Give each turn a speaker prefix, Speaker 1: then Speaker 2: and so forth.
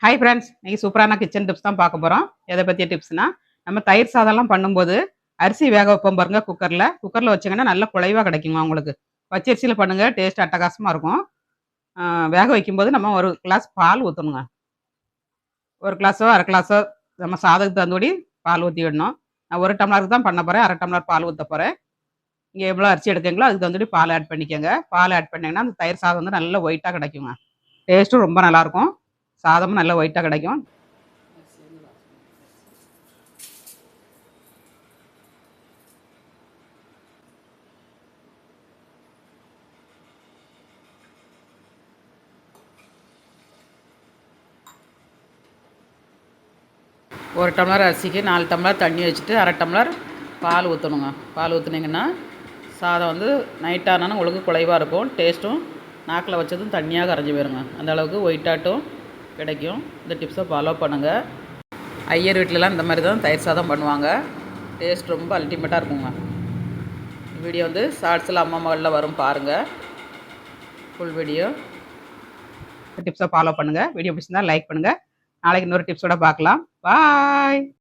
Speaker 1: Hi friends! இன்னைக்கு சூப்பரான kitchen tips தான் பார்க்க போறோம். எத பத்திய டிப்ஸ்னா, நம்ம தயிர் சாதம்லாம் பண்ணும்போது, அரிசி வேக வைப்போம் பாருங்க குக்கர்ல. குக்கர்ல வச்சீங்கன்னா நல்ல குழைவா கிடைக்குங்க உங்களுக்கு. பச்சரிசியில பண்ணுங்க டேஸ்ட் அட்டகாசமா இருக்கும். அ வேக வைக்கும்போது நம்ம 1 கிளாஸ் பால் ஊத்தணுங்க. 1 கிளாஸோ, 1/2 கிளாஸோ நம்ம சாதத்துக்கு தகுந்தபடி பால் ஊத்திடணும். நான் 1 டம்ளருக்கு தான் பண்ண போறேன். 1/2 டம்ளர் பால் ஊத்த போறேன். நீங்க எவ்வளோ அரிசி எடுக்கீங்களோ அதுக்கு தகுந்தபடி பால் ஆட் பண்ணிக்கங்க. பால் ஆட் பண்ணீங்கன்னா, அந்த தயிர் சாதம் வந்து நல்ல ஒயிட்டா கிடைக்குங்க. டேஸ்ட்டும் ரொம்ப நல்லாயிருக்கும். சாதமும் நல்ல ஒயிட்டா கிடைக்கும். ஒரு டம்ளர் அரிசிக்கு 4 டம்ளர் தண்ணி வச்சுட்டு 1/2 டம்ளர் பால் ஊற்றணுங்க. பால் ஊற்றுனீங்கன்னா சாதம் வந்து நைட் ஆனாலும் உங்களுக்கு குழைவாக இருக்கும். டேஸ்ட்டும் நாக்கில் வச்சதும் தண்ணியாக கரைஞ்சி போயிருங்க. அந்த அளவுக்கு ஒயிட்டாட்டும் கிடைக்கும். இந்த டிப்ஸை ஃபாலோ பண்ணுங்கள். ஐயர் வீட்டிலலாம் இந்த மாதிரி தான் தயிர் சாதம் பண்ணுவாங்க. டேஸ்ட் ரொம்ப அல்டிமேட்டாக இருக்குங்க. வீடியோ வந்து ஷார்ட்ஸில் அம்மா மகளில் வரும் பாருங்கள். ஃபுல் வீடியோ டிப்ஸை ஃபாலோ பண்ணுங்கள். வீடியோ பிடிச்சிருந்தா லைக் பண்ணுங்கள். நாளைக்கு இன்னொரு டிப்ஸோட பார்க்கலாம். பாய்.